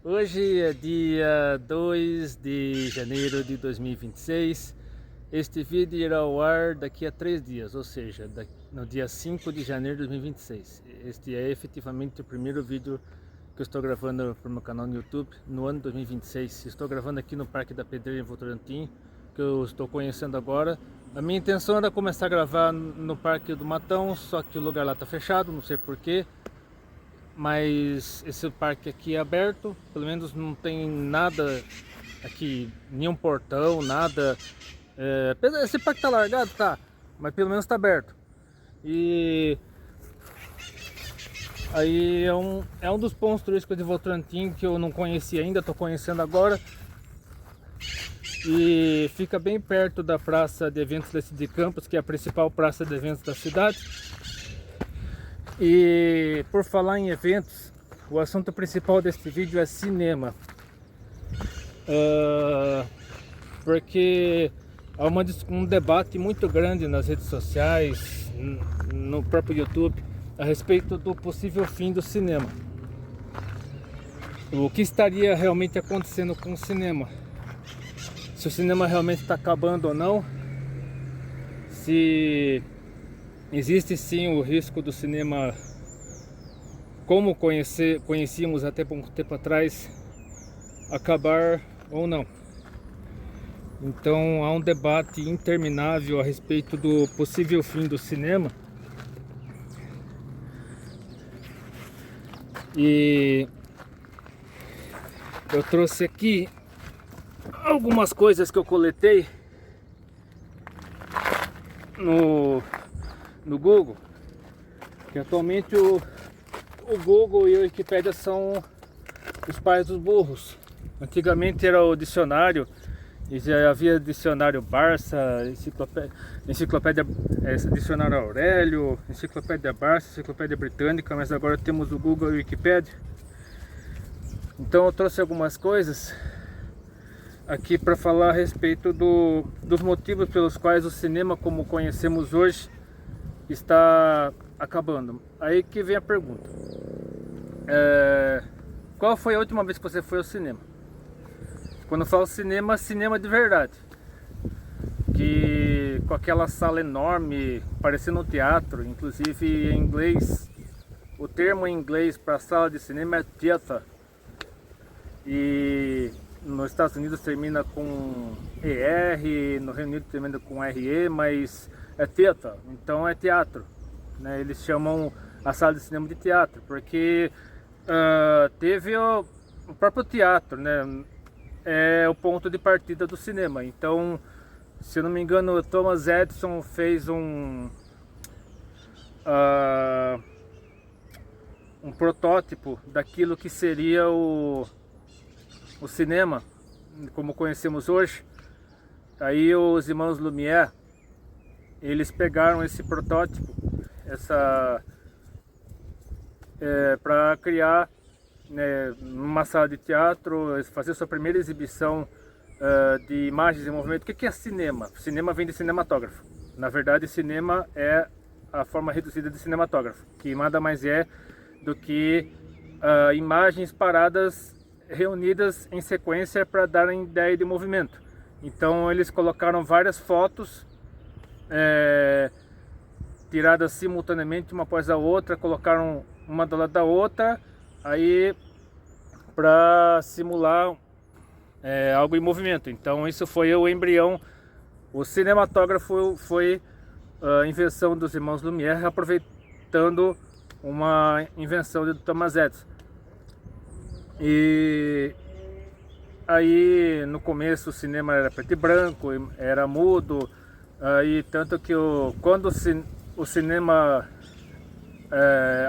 Hoje é dia 2 de janeiro de 2026. Este vídeo irá ao ar daqui a 3 dias, ou seja, no dia 5 de janeiro de 2026. Este é efetivamente o primeiro vídeo que eu estou gravando para o meu canal no YouTube no ano 2026. Estou gravando aqui no Parque da Pedreira em Votorantim, que eu estou conhecendo agora. A minha intenção era começar a gravar no Parque do Matão, só que o lugar lá está fechado, não sei porquê. Mas esse parque aqui é aberto, pelo menos não tem nada aqui, nenhum portão, nada. Esse parque tá largado, tá, mas pelo menos tá aberto. E aí é um dos pontos turísticos de Votorantim que eu não conhecia ainda, tô conhecendo agora. E fica bem perto da praça de eventos de Campos, que é a principal praça de eventos da cidade. E por falar em eventos, o assunto principal deste vídeo é cinema. Porque há um debate muito grande nas redes sociais, no próprio YouTube, a respeito do possível fim do cinema. O que estaria realmente acontecendo com o cinema? Se o cinema realmente está acabando ou não? Se existe sim o risco do cinema, como conhecíamos até pouco tempo atrás, acabar ou não. Então há um debate interminável a respeito do possível fim do cinema. E eu trouxe aqui algumas coisas que eu coletei no Google, que atualmente o Google e a Wikipédia são os pais dos burros. Antigamente era o dicionário, e já havia dicionário Barça, dicionário Aurélio, enciclopédia Barça, enciclopédia Britânica, mas agora temos o Google e a Wikipédia. Então eu trouxe algumas coisas aqui para falar a respeito dos motivos pelos quais o cinema como conhecemos hoje está acabando. Aí que vem a pergunta: qual foi a última vez que você foi ao cinema? Quando eu falo cinema, cinema de verdade, que com aquela sala enorme, parecendo um teatro. Inclusive em inglês, o termo em inglês para sala de cinema é theater, e nos Estados Unidos termina com ER, no Reino Unido termina com RE, mas é theater, então é teatro, né? Eles chamam a sala de cinema de teatro, porque teve o próprio teatro, né? É o ponto de partida do cinema. Então, se eu não me engano, o Thomas Edison fez um protótipo daquilo que seria o cinema como conhecemos hoje. Aí os irmãos Lumière, eles pegaram esse protótipo, para criar, né, numa sala de teatro, fazer sua primeira exibição de imagens em movimento. O que é cinema? Cinema vem de cinematógrafo. Na verdade, cinema é a forma reduzida de cinematógrafo, que nada mais é do que imagens paradas reunidas em sequência para darem ideia de movimento. Então eles colocaram várias fotos tiradas simultaneamente uma após a outra, colocaram uma do lado da outra, aí para simular algo em movimento. Então isso foi o embrião. O cinematógrafo foi a invenção dos irmãos Lumière, aproveitando uma invenção de Thomas Edison. E aí no começo o cinema era preto e branco, era mudo, aí tanto que quando o cinema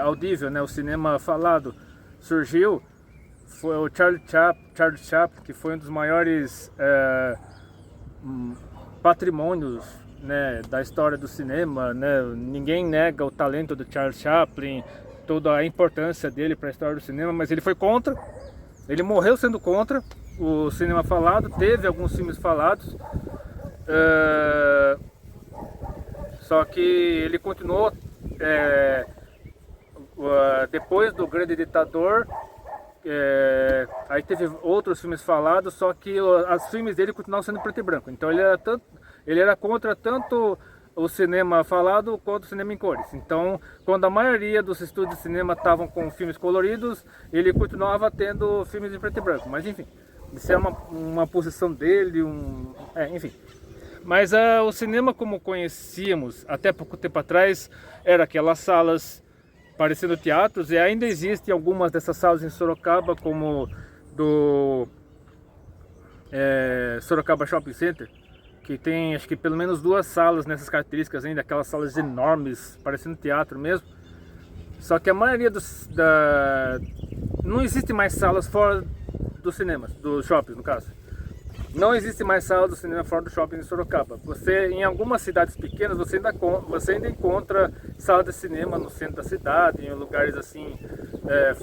audível, né, o cinema falado surgiu, foi o Charlie Chaplin, que foi um dos maiores patrimônios, né, da história do cinema, né? Ninguém nega o talento do Charlie Chaplin, toda a importância dele para a história do cinema, mas ele foi contra, ele morreu sendo contra o cinema falado. Teve alguns filmes falados, só que ele continuou depois do Grande Ditador. Aí teve outros filmes falados, só que os filmes dele continuavam sendo preto e branco. Então ele era contra tanto o cinema falado quanto o cinema em cores. Então, quando a maioria dos estúdios de cinema estavam com filmes coloridos, ele continuava tendo filmes em preto e branco. Mas enfim, isso é uma posição dele, enfim. Mas o cinema como conhecíamos até pouco tempo atrás era aquelas salas parecendo teatros, e ainda existem algumas dessas salas em Sorocaba, como do Sorocaba Shopping Center, que tem acho que pelo menos 2 salas nessas características ainda, aquelas salas enormes, parecendo teatro mesmo. Só que a maioria não existe mais salas fora dos cinemas, dos shoppings no caso. Não existe mais sala do cinema fora do shopping em Sorocaba. Em algumas cidades pequenas, você ainda encontra sala de cinema no centro da cidade, em lugares assim,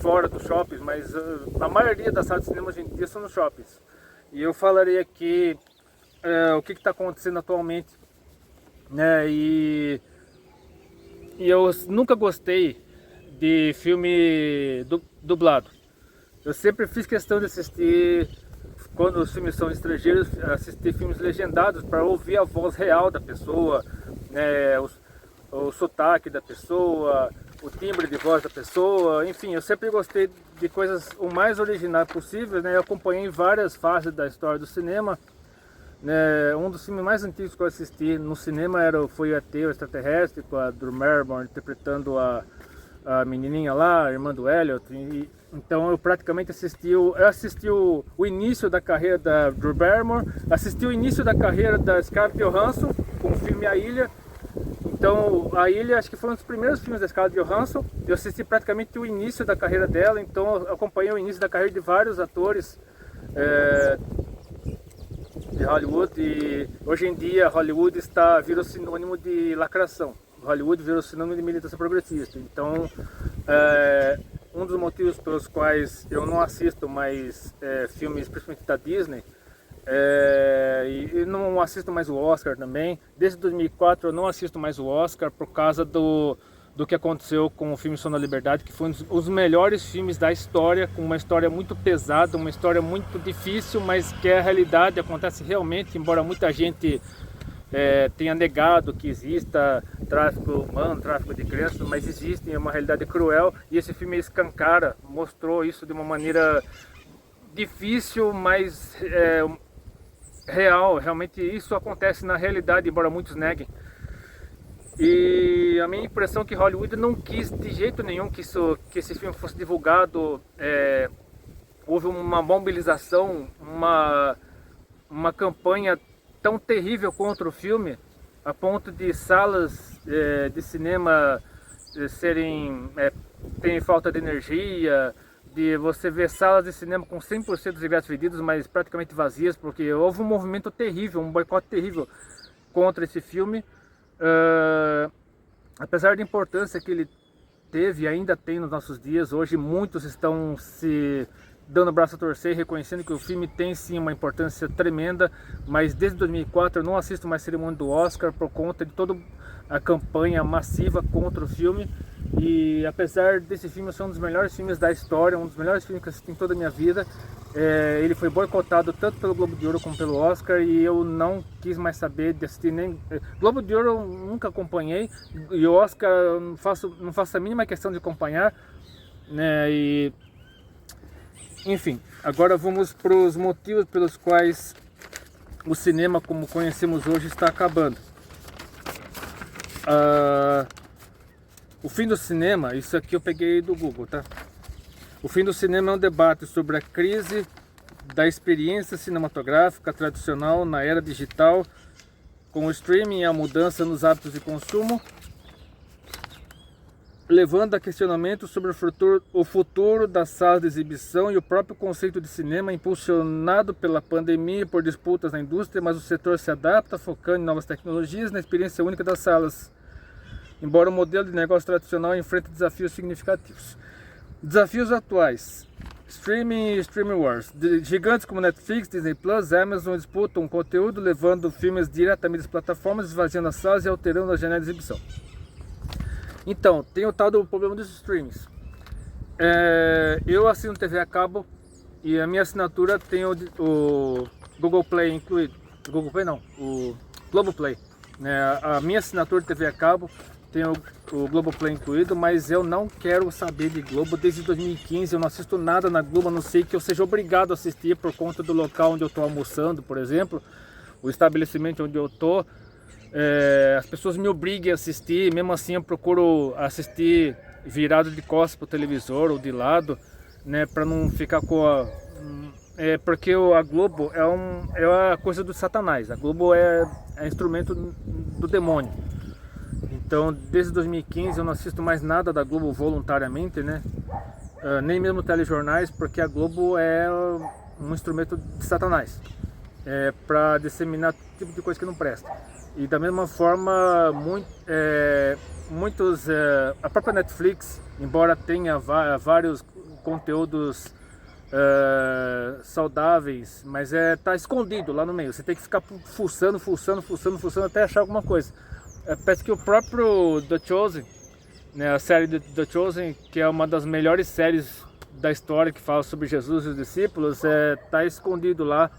fora dos shoppings, mas a maioria das salas de cinema hoje em dia são nos shoppings. E eu falarei aqui o que está acontecendo atualmente, né? E eu nunca gostei de filme dublado. Eu sempre fiz questão de assistir, quando os filmes são estrangeiros, assistir filmes legendados para ouvir a voz real da pessoa, né? O sotaque da pessoa, o timbre de voz da pessoa, enfim, eu sempre gostei de coisas o mais originais possível, né? Eu acompanhei várias fases da história do cinema. Um dos filmes mais antigos que eu assisti no cinema foi o ET, o Extraterrestre, com a Drew Barrymore interpretando a menininha lá, a irmã do Elliot. Então eu praticamente assisti o início da carreira da Drew Barrymore, assisti o início da carreira da Scarlett Johansson com o filme A Ilha. Então A Ilha acho que foi um dos primeiros filmes da Scarlett Johansson. Eu assisti praticamente o início da carreira dela, então eu acompanhei o início da carreira de vários atores de Hollywood, e hoje em dia Hollywood virou sinônimo de lacração. Hollywood virou sinônimo de militância progressista. Então, um dos motivos pelos quais eu não assisto mais filmes, principalmente da Disney, e não assisto mais o Oscar também. Desde 2004 eu não assisto mais o Oscar por causa do que aconteceu com o filme Som da Liberdade, que foi um dos melhores filmes da história, com uma história muito pesada, uma história muito difícil, mas que a realidade acontece realmente, embora muita gente tenha negado que exista tráfico humano, tráfico de crianças, mas existe, é uma realidade cruel, e esse filme escancara, mostrou isso de uma maneira difícil, mas real. Realmente isso acontece na realidade, embora muitos neguem. E a minha impressão é que Hollywood não quis de jeito nenhum que esse filme fosse divulgado. Houve uma mobilização, uma campanha tão terrível contra o filme, a ponto de salas de cinema terem falta de energia, de você ver salas de cinema com 100% dos ingressos vendidos, mas praticamente vazias, porque houve um movimento terrível, um boicote terrível contra esse filme. Apesar da importância que ele teve e ainda tem nos nossos dias, hoje muitos estão se dando o braço a torcer e reconhecendo que o filme tem sim uma importância tremenda, mas desde 2004 eu não assisto mais cerimônia do Oscar por conta de toda a campanha massiva contra o filme. E apesar desse filme ser um dos melhores filmes da história, um dos melhores filmes que eu assisti em toda a minha vida, ele foi boicotado tanto pelo Globo de Ouro como pelo Oscar, e eu não quis mais saber de assistir nem... Globo de Ouro eu nunca acompanhei, e o Oscar eu não faço a mínima questão de acompanhar, né? Enfim, agora vamos para os motivos pelos quais o cinema como conhecemos hoje está acabando. O fim do cinema, isso aqui eu peguei do Google, tá? O fim do cinema é um debate sobre a crise da experiência cinematográfica tradicional na era digital, com o streaming e a mudança nos hábitos de consumo, levando a questionamento sobre o futuro das salas de exibição e o próprio conceito de cinema, impulsionado pela pandemia e por disputas na indústria, mas o setor se adapta, focando em novas tecnologias, na experiência única das salas, embora o modelo de negócio tradicional enfrente desafios significativos. Desafios atuais: streaming e streaming wars. Gigantes como Netflix, Disney Plus, Amazon disputam conteúdo, levando filmes diretamente das plataformas, esvaziando as salas e alterando a janela de exibição. Então, tem o tal do problema dos streams. Eu assino TV a cabo e a minha assinatura tem o Google Play incluído. Google Play não, o Globoplay. A minha assinatura de TV a cabo tem o Globoplay incluído, mas eu não quero saber de Globo desde 2015. Eu não assisto nada na Globo, a não ser que eu seja obrigado a assistir por conta do local onde eu estou almoçando, por exemplo, o estabelecimento onde eu estou. As pessoas me obriguem a assistir, mesmo assim eu procuro assistir virado de costas para o televisor ou de lado, né, para não ficar com a... porque a Globo é uma coisa do Satanás. A Globo é instrumento do demônio. Então, desde 2015 eu não assisto mais nada da Globo voluntariamente, né? Nem mesmo telejornais, porque a Globo é um instrumento de Satanás, para disseminar tipo de coisa que não presta. E da mesma forma, a própria Netflix, embora tenha vários conteúdos saudáveis, mas tá escondido lá no meio. Você tem que ficar fuçando até achar alguma coisa. Parece que o próprio The Chosen, né, a série The Chosen, que é uma das melhores séries da história, que fala sobre Jesus e os discípulos, tá escondido lá.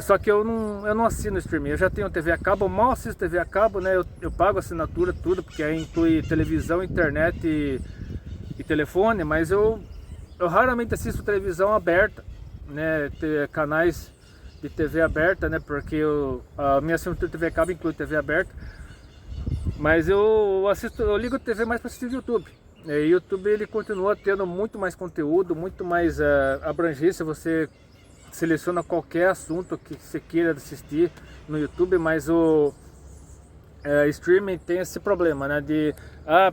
Só que eu não assino streaming. Eu já tenho TV a cabo, eu mal assisto TV a cabo, né? Eu pago assinatura, tudo, porque aí inclui televisão, internet e telefone, mas eu raramente assisto televisão aberta, né? Canais de TV aberta, né? Porque a minha assinatura de TV a cabo inclui TV aberta, mas eu ligo a TV mais para assistir o YouTube. O YouTube, ele continua tendo muito mais conteúdo, muito mais abrangência. Você seleciona qualquer assunto que você queira assistir no YouTube, mas o streaming tem esse problema, né?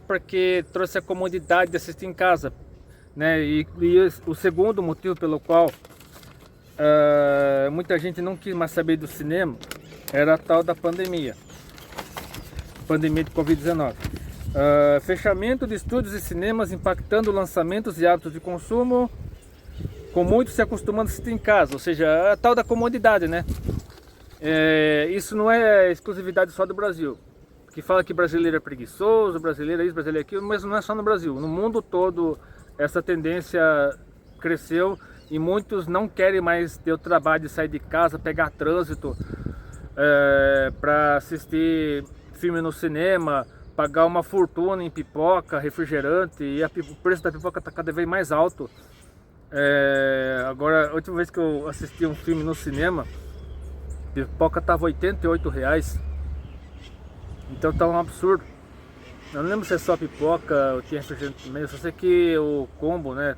Porque trouxe a comodidade de assistir em casa, né? E o segundo motivo pelo qual muita gente não quis mais saber do cinema era a tal da pandemia de Covid-19. Fechamento de estúdios e cinemas impactando lançamentos e hábitos de consumo, com muitos se acostumando a assistir em casa, ou seja, a tal da comodidade, né? Isso não é exclusividade só do Brasil, que fala que brasileiro é preguiçoso, brasileiro é isso, brasileiro é aquilo, mas não é só no Brasil. No mundo todo essa tendência cresceu e muitos não querem mais ter o trabalho de sair de casa, pegar trânsito para assistir filme no cinema, pagar uma fortuna em pipoca, refrigerante, e o preço da pipoca está cada vez mais alto. Agora, a última vez que eu assisti um filme no cinema, a pipoca estava R$88. Então tá um absurdo. Eu não lembro se é só pipoca ou tinha refrigerante também. Eu só sei que o combo, né?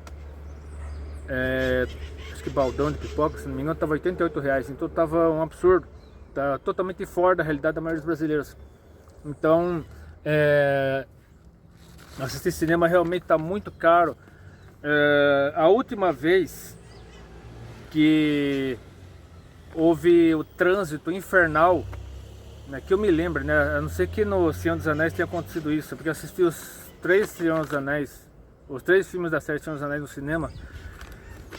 Acho que baldão de pipoca, se não me engano, estava R$88. Então tava um absurdo. Tá totalmente fora da realidade da maioria dos brasileiros. Então, assistir cinema realmente está muito caro. A última vez que houve o trânsito infernal, né, que eu me lembro, né, a não ser que no Senhor dos Anéis tenha acontecido isso, porque eu assisti os 3 Senhor dos Anéis, os 3 filmes da série Senhor dos Anéis no cinema,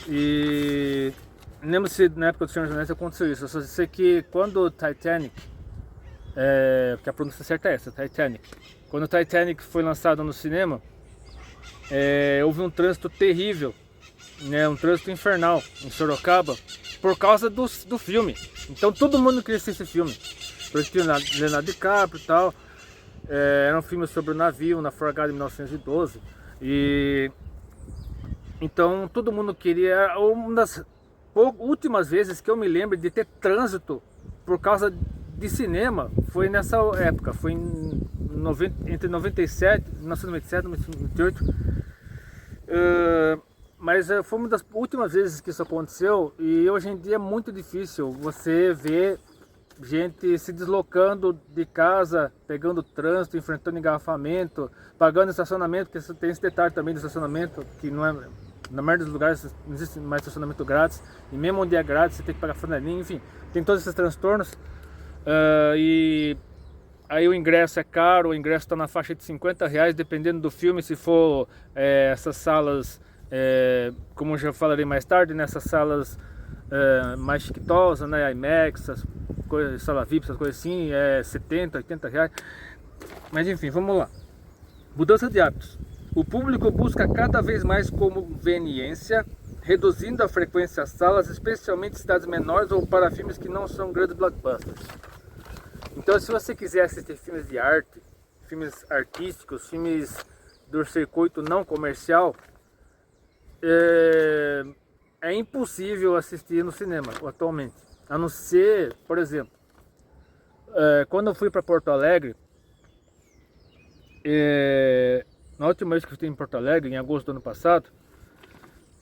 e não lembro se na época do Senhor dos Anéis aconteceu isso. Eu só sei que quando o Titanic, porque a pronúncia certa é essa, Titanic, quando o Titanic foi lançado no cinema, houve um trânsito terrível, né, um trânsito infernal em Sorocaba por causa do filme. Então todo mundo queria assistir esse filme, porque tinha Leonardo DiCaprio e tal. Era um filme sobre o navio naufragado em 1912 e então todo mundo queria. Uma das últimas vezes que eu me lembro de ter trânsito por causa de cinema foi nessa época, foi entre 1997 e 1998. Mas foi uma das últimas vezes que isso aconteceu, e hoje em dia é muito difícil você ver gente se deslocando de casa, pegando trânsito, enfrentando engarrafamento, pagando estacionamento, porque tem esse detalhe também do estacionamento, que não é, na maioria dos lugares não existe mais estacionamento grátis, e mesmo onde é grátis você tem que pagar flanelinha, enfim, tem todos esses transtornos. E aí o ingresso é caro, o ingresso está na faixa de R$50, dependendo do filme, se for essas salas, como eu já falarei mais tarde, nessas salas mais chiquitosas, né, IMAX, essas coisas, sala VIP, essas coisas assim, R$70, R$80. Mas enfim, vamos lá. Mudança de hábitos. O público busca cada vez mais conveniência, reduzindo a frequência às salas, especialmente em cidades menores ou para filmes que não são grandes blockbusters. Então, se você quiser assistir filmes de arte, filmes artísticos, filmes do circuito não comercial, é impossível assistir no cinema atualmente. A não ser, por exemplo, quando eu fui para Porto Alegre, na última vez que eu estive em Porto Alegre, em agosto do ano passado,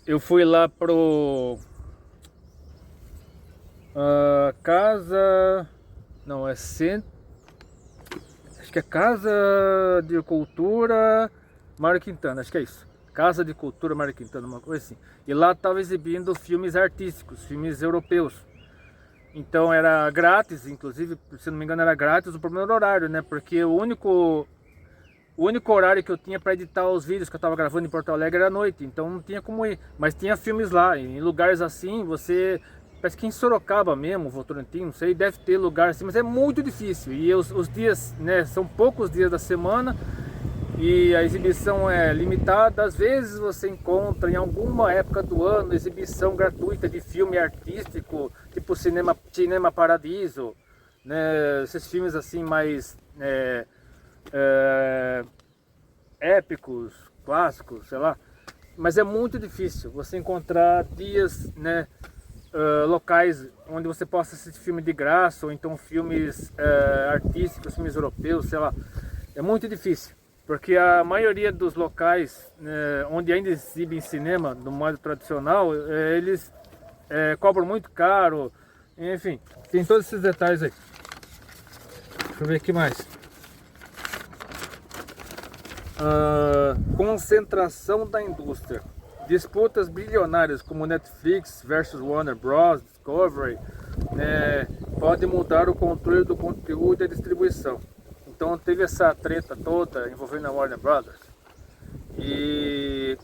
eu fui lá pro Casa... Não, é centro... Acho que é Casa de Cultura Mário Quintana, acho que é isso. Casa de Cultura Mário Quintana, uma coisa assim. E lá estava exibindo filmes artísticos, filmes europeus. Então era grátis, inclusive, se não me engano era grátis, o problema era o horário, né? Porque o único horário que eu tinha para editar os vídeos que eu estava gravando em Porto Alegre era à noite, então não tinha como ir. Mas tinha filmes lá, em lugares assim, parece que em Sorocaba mesmo, Votorantim, não sei, deve ter lugar assim, mas é muito difícil. E os dias, né, são poucos dias da semana e a exibição é limitada. Às vezes você encontra em alguma época do ano exibição gratuita de filme artístico, tipo Cinema Paradiso, né, esses filmes assim mais épicos, clássicos, sei lá. Mas é muito difícil você encontrar dias, né, locais onde você possa assistir filme de graça, ou então filmes artísticos, filmes europeus, sei lá. É muito difícil, porque a maioria dos locais onde ainda exibem cinema no modo tradicional, eles cobram muito caro, enfim, tem todos esses detalhes aí. Deixa eu ver aqui mais. Concentração da indústria. Disputas bilionárias como Netflix versus Warner Bros, Discovery, podem mudar o controle do conteúdo e a distribuição. Então teve essa treta toda envolvendo a Warner Brothers. E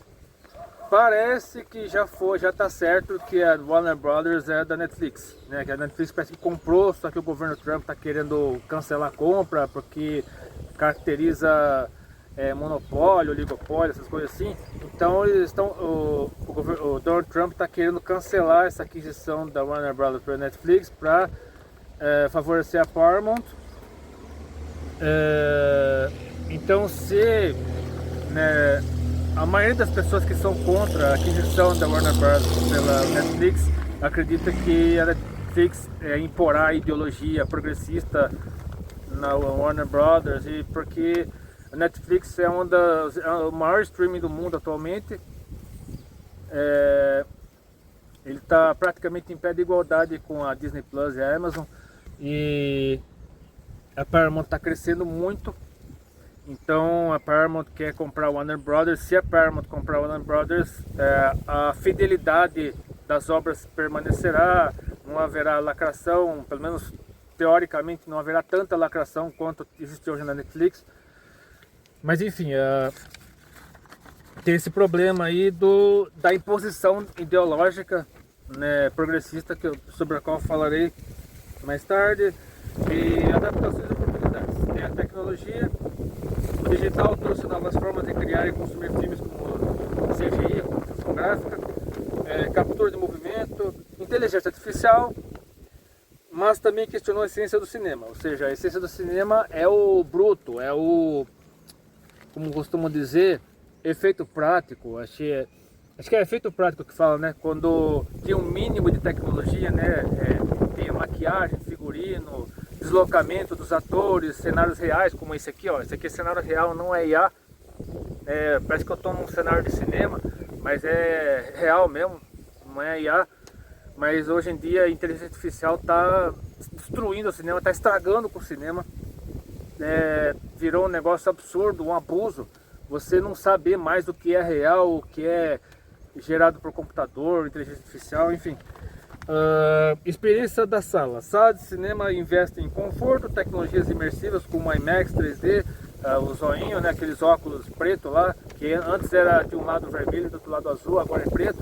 parece que já está certo que a Warner Brothers é da Netflix, né? Que a Netflix parece que comprou, só que o governo Trump está querendo cancelar a compra porque caracteriza monopólio, oligopólio, essas coisas assim. Então eles estão, o Donald Trump está querendo cancelar essa aquisição da Warner Brothers para a Netflix para favorecer a Paramount. Então a maioria das pessoas que são contra a aquisição da Warner Bros. Pela Netflix acredita que a Netflix imporá a ideologia progressista na Warner Brothers, e porque a Netflix é o maior streaming do mundo atualmente. Ele está praticamente em pé de igualdade com a Disney Plus e a Amazon, e a Paramount está crescendo muito. Então a Paramount quer comprar a Warner Brothers. Se a Paramount comprar a Warner Brothers, a fidelidade das obras permanecerá, não haverá lacração, pelo menos teoricamente não haverá tanta lacração quanto existe hoje na Netflix. Mas enfim, tem esse problema aí da imposição ideológica, né, progressista, sobre a qual eu falarei mais tarde, e adaptações e oportunidades. Tem a tecnologia. O digital trouxe novas formas de criar e consumir filmes como CGI, computação gráfica, captura de movimento, inteligência artificial, mas também questionou a essência do cinema. Ou seja, a essência do cinema é o bruto, é o, como costumam dizer, efeito prático. Acho que é efeito prático que fala, né? Quando tem um mínimo de tecnologia, né? Tem maquiagem, figurino, deslocamento dos atores, cenários reais, como esse aqui, ó. Esse aqui é cenário real, não é IA. Parece que eu estou num cenário de cinema, mas é real mesmo, não é IA. Mas hoje em dia a inteligência artificial está destruindo o cinema, está estragando com o cinema. Virou um negócio absurdo, um abuso. Você não saber mais o que é real, o que é gerado por computador, inteligência artificial, enfim. Experiência da sala. Sala de cinema investe em conforto, tecnologias imersivas como IMAX 3D, o zoinho, né, aqueles óculos preto lá, que antes era de um lado vermelho e do outro lado azul, agora é preto.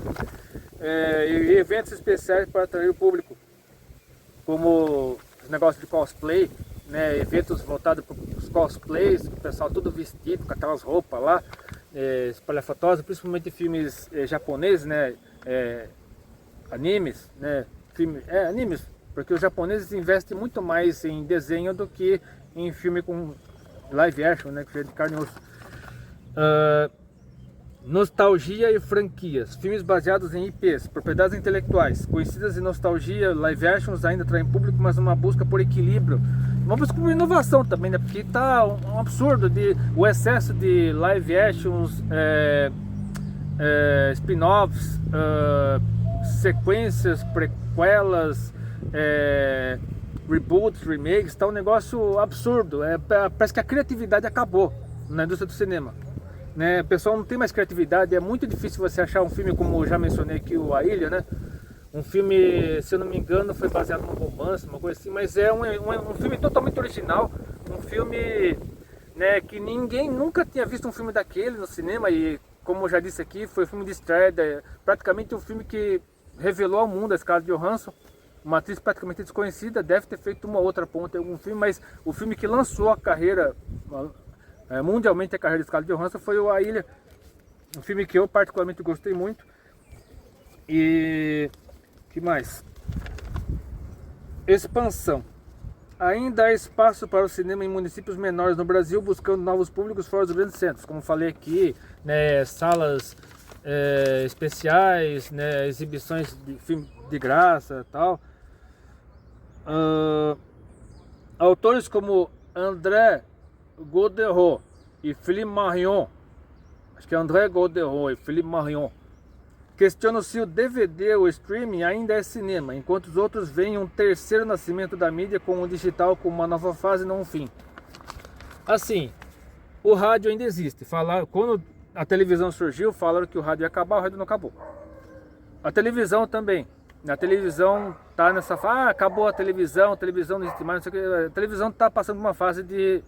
E eventos especiais para atrair o público, como os negócios de cosplay, né, eventos voltados para os cosplays, o pessoal tudo vestido com aquelas roupas lá, espalhafatosas, principalmente filmes japoneses, né, animes, né, animes, porque os japoneses investem muito mais em desenho do que em filme com live action, né, que é de carne e osso. Nostalgia e franquias, filmes baseados em IPs, propriedades intelectuais, conhecidas em nostalgia, live actions ainda atraem público, mas uma busca por equilíbrio, uma busca por inovação também, né? Porque tá um absurdo o excesso de live actions, spin-offs, sequências, prequelas, reboots, remakes, tá um negócio absurdo. Parece que a criatividade acabou na indústria do cinema. Né, o pessoal não tem mais criatividade, é muito difícil você achar um filme como eu já mencionei aqui, A Ilha, né? Um filme, se eu não me engano, foi baseado num romance, uma coisa assim, mas é um filme totalmente original, um filme, né, que ninguém nunca tinha visto um filme daquele no cinema e, como eu já disse aqui, foi um filme de estreia, praticamente um filme que revelou ao mundo a Scarlett Johansson, uma atriz praticamente desconhecida, deve ter feito uma outra ponta em algum filme, mas o filme que lançou a carreira mundialmente a carreira de Scarlett Johansson foi o A Ilha, um filme que eu particularmente gostei muito. E que mais? Expansão. Ainda há espaço para o cinema em municípios menores no Brasil, buscando novos públicos fora dos grandes centros, como falei aqui, né, salas especiais, né, exibições de filme de graça, tal. Autores como André Godehot e Philippe Marion, acho que é André Godehot e Philippe Marion, questionam se o DVD ou streaming ainda é cinema, enquanto os outros veem um terceiro nascimento da mídia com o digital como uma nova fase e não um fim. Assim, o rádio ainda existe. Quando a televisão surgiu, falaram que o rádio ia acabar, o rádio não acabou. A televisão também. A televisão tá nessa fase, acabou a televisão não existe mais, não sei o que. A televisão está passando por uma fase de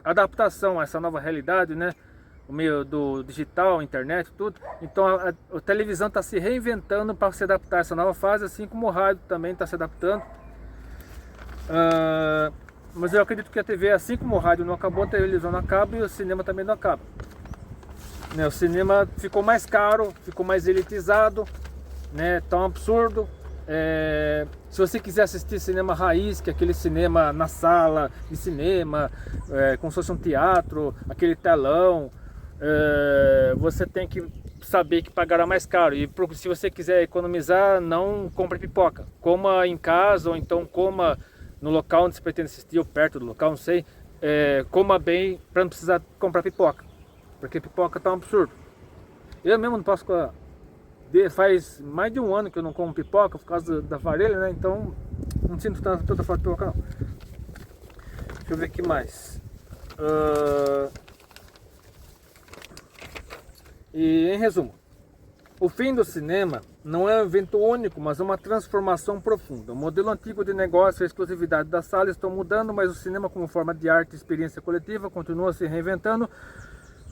adaptação a essa nova realidade, né? O meio do digital, internet, tudo. Então a televisão está se reinventando para se adaptar a essa nova fase, assim como o rádio também está se adaptando. Mas eu acredito que a TV, assim como o rádio não acabou, a televisão não acaba e o cinema também não acaba. Né? O cinema ficou mais caro, ficou mais elitizado, né? Tão absurdo. Se você quiser assistir cinema raiz, que é aquele cinema na sala de cinema, como se fosse um teatro, aquele telão, você tem que saber que pagará mais caro. E se você quiser economizar, não compre pipoca. Coma em casa ou então coma no local onde você pretende assistir, ou perto do local, não sei. Coma bem para não precisar comprar pipoca, porque pipoca tá um absurdo. Eu mesmo não posso... Faz mais de um ano que eu não como pipoca por causa da varelha, né? Então não sinto tanta falta de pipoca não. Deixa eu ver o que mais. E em resumo, o fim do cinema não é um evento único, mas uma transformação profunda. O modelo antigo de negócio e a exclusividade da sala estão mudando, mas o cinema como forma de arte e experiência coletiva continua se reinventando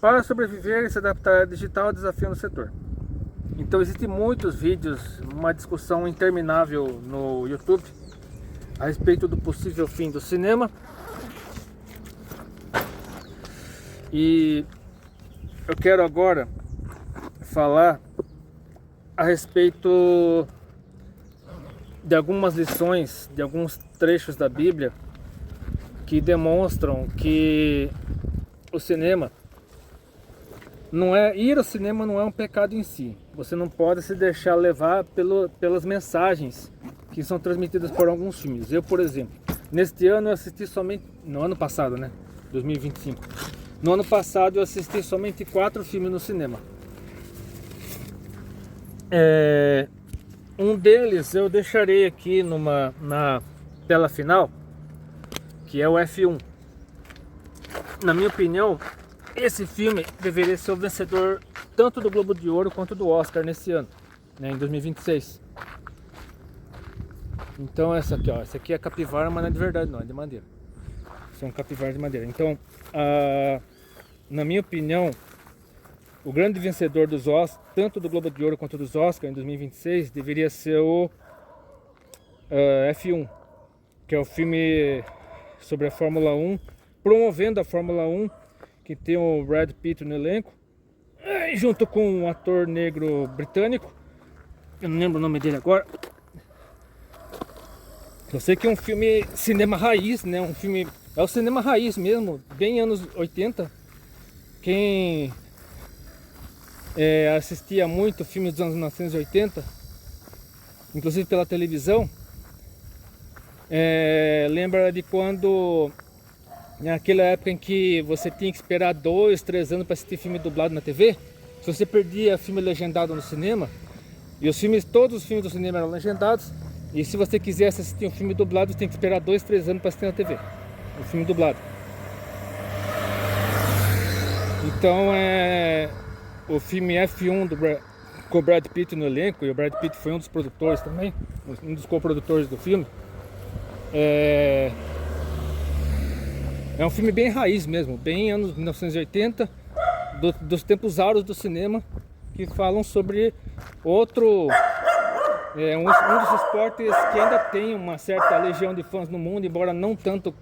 para sobreviver e se adaptar ao digital, desafiando o setor. Então existem muitos vídeos, uma discussão interminável no YouTube a respeito do possível fim do cinema. E eu quero agora falar a respeito de algumas lições, de alguns trechos da Bíblia que demonstram que o cinema ir ao cinema não é um pecado em si. Você não pode se deixar levar pelas mensagens que são transmitidas por alguns filmes. Eu, por exemplo, neste ano eu assisti somente, no ano passado, né, 2025. No ano passado eu assisti somente 4 filmes no cinema. Um deles eu deixarei aqui na tela final, que é o F1. Na minha opinião, esse filme deveria ser o vencedor tanto do Globo de Ouro quanto do Oscar nesse ano, né, em 2026. Então essa aqui é capivara, mas não é de verdade não, é de madeira. São capivaras de madeira. Então, na minha opinião, o grande vencedor dos Oscars, tanto do Globo de Ouro quanto dos Oscars em 2026, deveria ser o F1. que é o filme sobre a Fórmula 1, promovendo a Fórmula 1, que tem o Brad Pitt no elenco, junto com um ator negro britânico, eu não lembro o nome dele agora. Eu sei que é um filme cinema raiz, né? Um filme, é o cinema raiz mesmo, bem anos 80. Quem assistia muito filmes dos anos 1980, inclusive pela televisão, lembra de quando, naquela época em que você tinha que esperar 2, 3 anos para assistir filme dublado na TV. Se você perdia filme legendado no cinema, e todos os filmes do cinema eram legendados, e se você quisesse assistir um filme dublado, você tem que esperar 2, 3 anos para assistir na TV, um filme dublado. Então o filme F1 com o Brad Pitt no elenco, e o Brad Pitt foi um dos produtores também, um dos coprodutores do filme. É um filme bem raiz mesmo, bem anos 1980, dos tempos áureos do cinema, que falam sobre um dos esportes que ainda tem uma certa legião de fãs no mundo, embora não tanto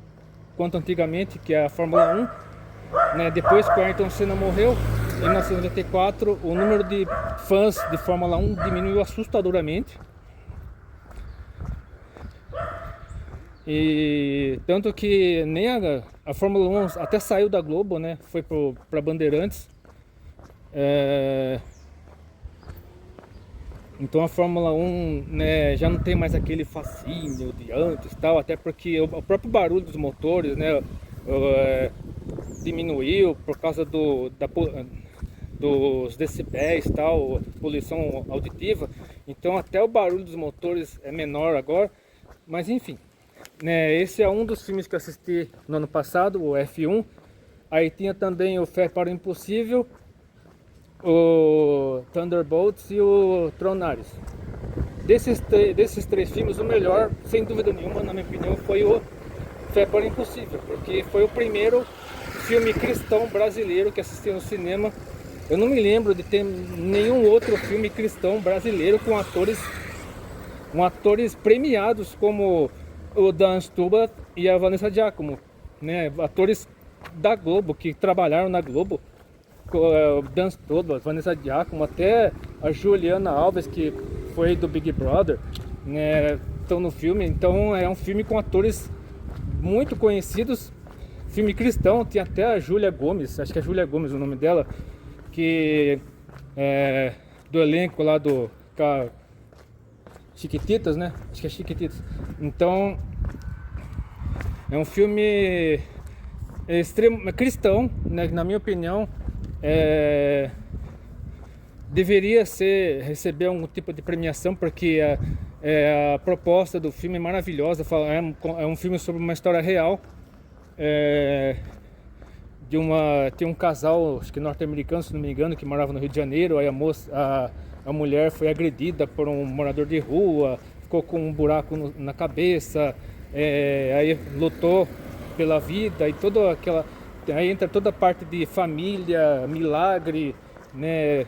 quanto antigamente, que é a Fórmula 1. Depois que o Ayrton Senna morreu, em 1994, o número de fãs de Fórmula 1 diminuiu assustadoramente. E tanto que nem a Fórmula 1 até saiu da Globo, né? Foi para Bandeirantes. Então a Fórmula 1, né, já não tem mais aquele fascínio de antes, tal, até porque o próprio barulho dos motores, né, diminuiu por causa dos decibéis, tal, poluição auditiva. Então até o barulho dos motores é menor agora, mas enfim. Esse é um dos filmes que eu assisti no ano passado, o F1. Aí tinha também o Fé para o Impossível, o Thunderbolts e o Tronaris. Desses 3 filmes, o melhor, sem dúvida nenhuma, na minha opinião, foi o Fé para o Impossível, porque foi o primeiro filme cristão brasileiro que assisti no cinema. Eu não me lembro de ter nenhum outro filme cristão brasileiro com atores premiados como o Dan Stubart e a Vanessa Giacomo, né? Atores da Globo, que trabalharam na Globo. O Dan Stubart, Vanessa Giacomo, até a Juliana Alves, que foi do Big Brother, né, estão no filme. Então é um filme com atores muito conhecidos, filme cristão. Tem até a Júlia Gomes, acho que é Júlia Gomes o nome dela, que é do elenco lá do Chiquititas, né? Acho que é Chiquititas. Então é um filme cristão, né? Na minha opinião, deveria receber algum tipo de premiação, porque a proposta do filme é maravilhosa. É um filme sobre uma história real, tem um casal, acho que norte-americano, se não me engano, que morava no Rio de Janeiro. Aí a mulher foi agredida por um morador de rua, ficou com um buraco na cabeça, aí lutou pela vida, e aí entra toda a parte de família, milagre, né,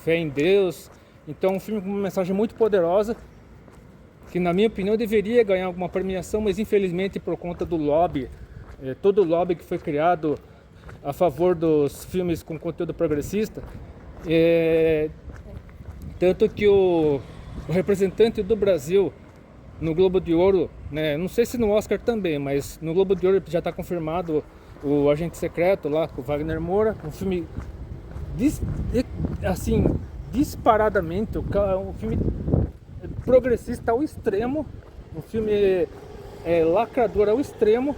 fé em Deus. Então um filme com uma mensagem muito poderosa, que na minha opinião deveria ganhar alguma premiação, mas infelizmente por conta do lobby, todo o lobby que foi criado a favor dos filmes com conteúdo progressista, tanto que o representante do Brasil no Globo de Ouro, né, não sei se no Oscar também, mas no Globo de Ouro já está confirmado o Agente Secreto lá com o Wagner Moura, um filme assim, disparadamente, um filme progressista ao extremo, um filme lacrador ao extremo.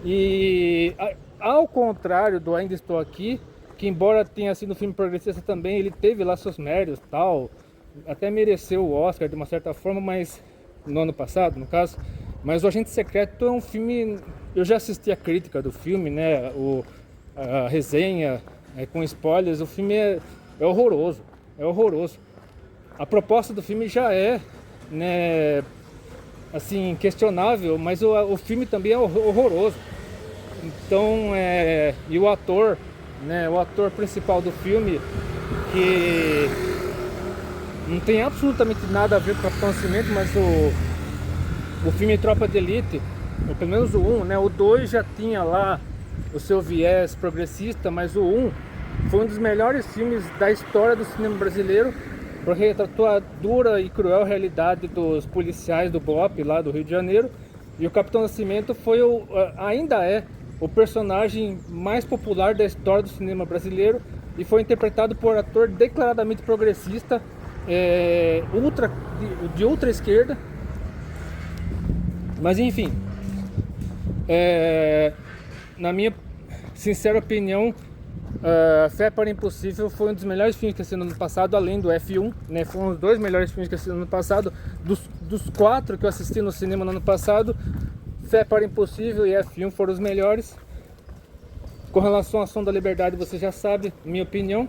E ao contrário do Ainda Estou Aqui, que embora tenha sido um filme progressista também, ele teve lá seus méritos, tal, até mereceu o Oscar de uma certa forma, mas no ano passado, no caso. Mas o Agente Secreto é um filme, eu já assisti a crítica do filme, né, a resenha com spoilers. O filme é horroroso, A proposta do filme já né, assim, questionável, mas o filme também é horroroso. Então, e o ator, né, o ator principal do filme, que não tem absolutamente nada a ver com o Capitão Nascimento, mas o filme Tropa de Elite, ou pelo menos o 1, né? O 2 já tinha lá o seu viés progressista, mas o 1 foi um dos melhores filmes da história do cinema brasileiro, porque retratou a dura e cruel realidade dos policiais do BOPE lá do Rio de Janeiro. E o Capitão Nascimento foi ainda é o personagem mais popular da história do cinema brasileiro e foi interpretado por um ator declaradamente progressista, de ultra esquerda. Mas enfim, na minha sincera opinião, Fé para o Impossível foi um dos melhores filmes que assisti no ano passado, além do F1, né? Foram os dois melhores filmes que assisti no ano passado. Dos 4 que eu assisti no cinema no ano passado, Fé para o Impossível e F1 foram os melhores. Com relação à Som da Liberdade, você já sabe minha opinião.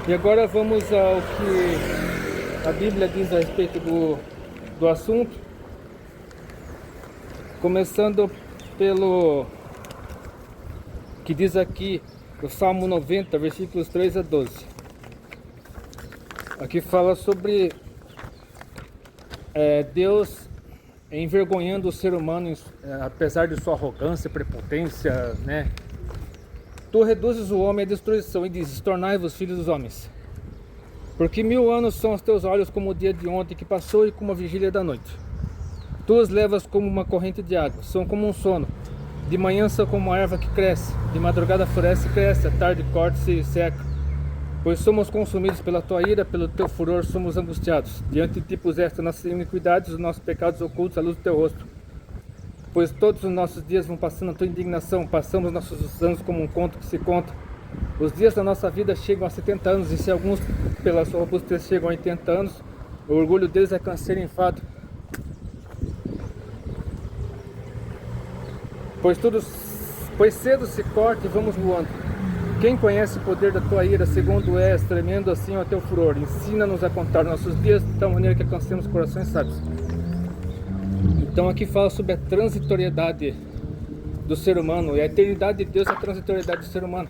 E agora vamos ao que a Bíblia diz a respeito do assunto. Começando pelo que diz aqui no Salmo 90, versículos 3 a 12. Aqui fala sobre Deus envergonhando o ser humano, apesar de sua arrogância, prepotência, né? Tu reduzes o homem à destruição e dizes: tornai-vos filhos dos homens. Porque 1000 anos são os teus olhos como o dia de ontem que passou e como a vigília da noite. Tu os levas como uma corrente de água, são como um sono. De manhã são como a erva que cresce, de madrugada floresce e cresce, à tarde corta-se e seca. Pois somos consumidos pela tua ira, pelo teu furor somos angustiados. Diante de ti puseste nossas iniquidades, os nossos pecados ocultos à luz do teu rosto. Pois todos os nossos dias vão passando a tua indignação, passamos nossos anos como um conto que se conta. Os dias da nossa vida chegam a 70 anos, e se alguns pela sua robustez chegam a 80 anos, o orgulho deles é canseiro e enfado. Pois cedo se corta e vamos voando. Quem conhece o poder da tua ira, segundo és, tremendo assim ao teu furor? Ensina-nos a contar nossos dias de tal maneira que alcancemos corações sábios. Então aqui fala sobre a transitoriedade do ser humano, e a eternidade de Deus é a transitoriedade do ser humano.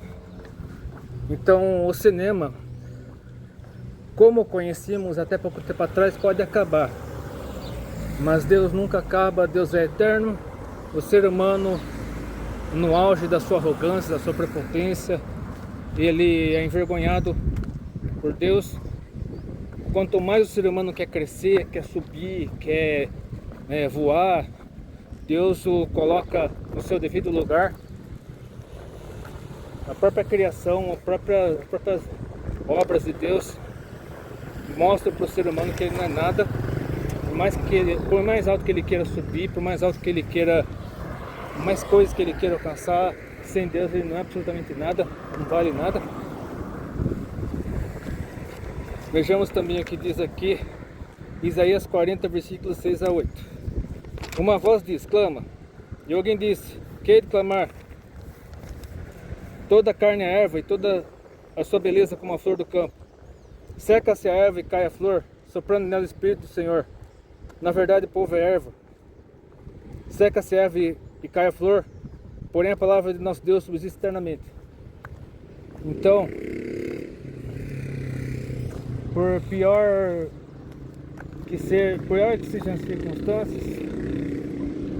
Então o cinema, como conhecíamos até pouco tempo atrás, pode acabar, mas Deus nunca acaba, Deus é eterno. O ser humano, no auge da sua arrogância, da sua prepotência, ele é envergonhado por Deus. Quanto mais o ser humano quer crescer, quer subir, quer voar, Deus o coloca no seu devido lugar. A própria criação, as próprias obras de Deus mostram para o ser humano que ele não é nada. Por mais alto que ele queira subir, por mais alto que ele queira, mais coisas que ele queira alcançar, sem Deus ele não é absolutamente nada, não vale nada. Vejamos também o que diz aqui, Isaías 40, versículos 6 a 8. Uma voz diz: clama. E alguém disse: que hei de clamar? Toda a carne é erva, e toda a sua beleza como a flor do campo. Seca-se a erva e cai a flor, soprando nela o Espírito do Senhor. Na verdade, o povo é erva. Seca-se a erva e cai a flor, porém a palavra de nosso Deus subsiste eternamente. Então, por pior que sejam as circunstâncias,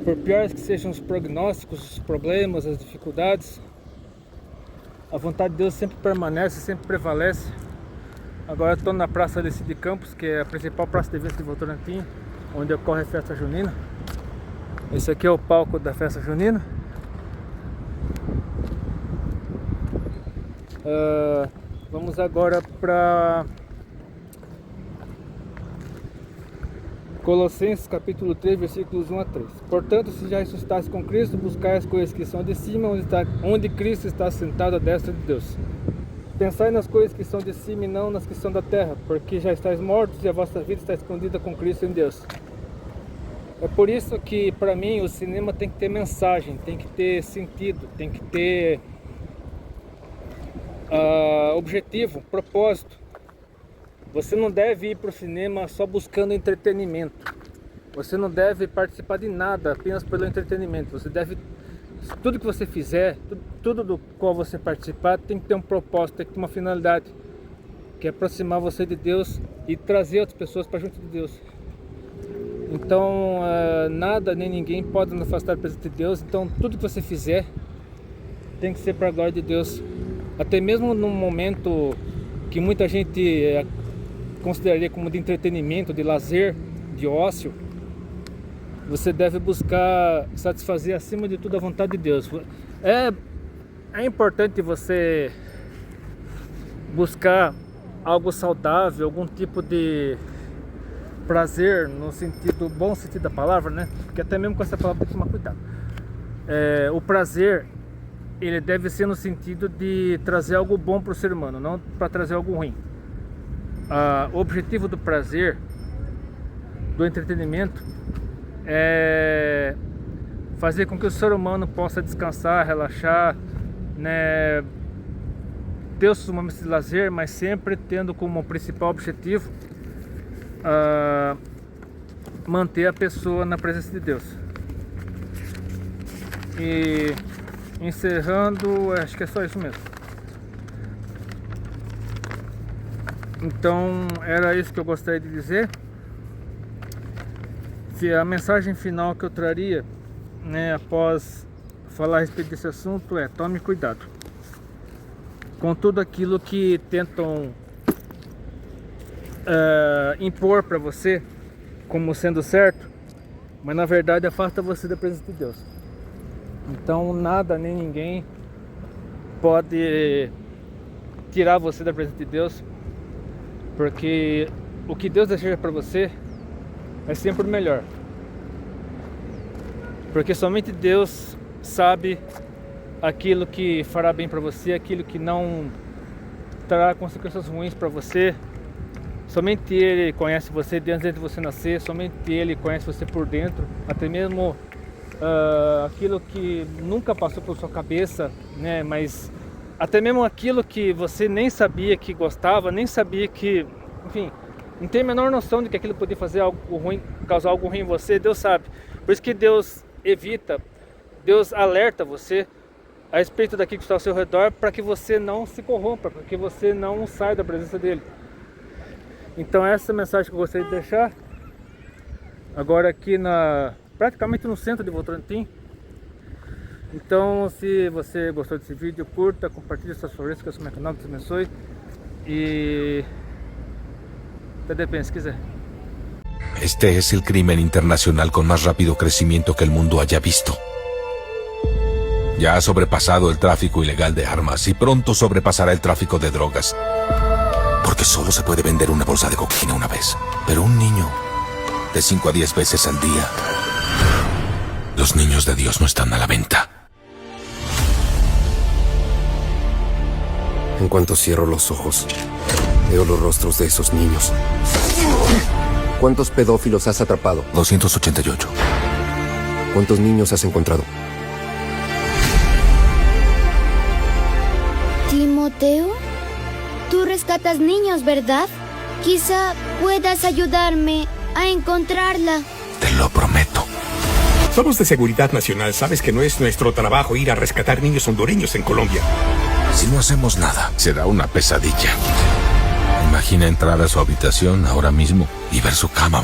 por piores que sejam os prognósticos, os problemas, as dificuldades, a vontade de Deus sempre permanece, sempre prevalece. Agora eu estou na Praça Alcide Campos, que é a principal praça de eventos de Votorantim, onde ocorre a festa junina. Esse aqui é o palco da festa junina. Vamos agora para Colossenses capítulo 3, versículos 1 a 3. Portanto, se já ressuscitaste com Cristo, buscai as coisas que são de cima, onde Cristo está sentado à destra de Deus. Pensai nas coisas que são de cima e não nas que são da terra, porque já estáis mortos e a vossa vida está escondida com Cristo em Deus. É por isso que, para mim, o cinema tem que ter mensagem, tem que ter sentido, tem que ter objetivo, propósito. Você não deve ir para o cinema só buscando entretenimento. Você não deve participar de nada apenas pelo entretenimento. Você deve, tudo que você fizer, tudo do qual você participar, tem que ter um propósito, tem que ter uma finalidade, que é aproximar você de Deus e trazer outras pessoas para junto de Deus. Então nada nem ninguém pode nos afastar da presença de Deus. Então tudo que você fizer tem que ser para a glória de Deus. Até mesmo num momento que muita gente consideraria como de entretenimento, de lazer, de ócio, você deve buscar satisfazer acima de tudo a vontade de Deus. É importante você buscar algo saudável, algum tipo de prazer no sentido, bom sentido da palavra, né? Porque até mesmo com essa palavra tem que tomar cuidado. O prazer, ele deve ser no sentido de trazer algo bom para o ser humano, não para trazer algo ruim. O objetivo do prazer, do entretenimento, é fazer com que o ser humano possa descansar, relaxar, né, ter os seus momentos de lazer, mas sempre tendo como principal objetivo manter a pessoa na presença de Deus. E encerrando, acho que é só isso mesmo. Então era isso que eu gostaria de dizer. Que a mensagem final que eu traria, né, após falar a respeito desse assunto tome cuidado com tudo aquilo que tentam impor para você como sendo certo, mas na verdade afasta você da presença de Deus. Então nada nem ninguém pode tirar você da presença de Deus, porque o que Deus deseja para você é sempre o melhor, porque somente Deus sabe aquilo que fará bem para você, aquilo que não trará consequências ruins para você. Somente Ele conhece você desde de você nascer, somente Ele conhece você por dentro, até mesmo aquilo que nunca passou por sua cabeça, né? Mas até mesmo aquilo que você nem sabia que gostava, nem sabia que, enfim, não tem a menor noção de que aquilo podia fazer algo ruim, causar algo ruim em você. Deus sabe. Por isso que Deus evita, Deus alerta você a respeito daquilo que está ao seu redor, para que você não se corrompa, para que você não saia da presença dele. Então essa é a mensagem que eu gostaria de deixar agora aqui praticamente no centro de Votorantim. Então, se você gostou desse vídeo, curta, compartilhe suas favoritas, que eu sou meu canal, Deus abençoe. E até depois, se quiser. Este es el crimen internacional con más rápido crecimiento que el mundo haya visto. Ya ha sobrepasado el tráfico ilegal de armas y pronto sobrepasará el tráfico de drogas. Porque solo se puede vender una bolsa de cocaína una vez. Pero un niño, de 5 a 10 veces al día. Los niños de Dios no están a la venta. En cuanto cierro los ojos, veo los rostros de esos niños. ¿Cuántos pedófilos has atrapado? 288. ¿Cuántos niños has encontrado? Timoteo, tú rescatas niños, ¿verdad? Quizá puedas ayudarme a encontrarla. Te lo prometo. Somos de Seguridad Nacional. Sabes que no es nuestro trabajo ir a rescatar niños hondureños en Colombia. Si no hacemos nada, será una pesadilla. Imagina entrar a su habitación ahora mismo y ver su cama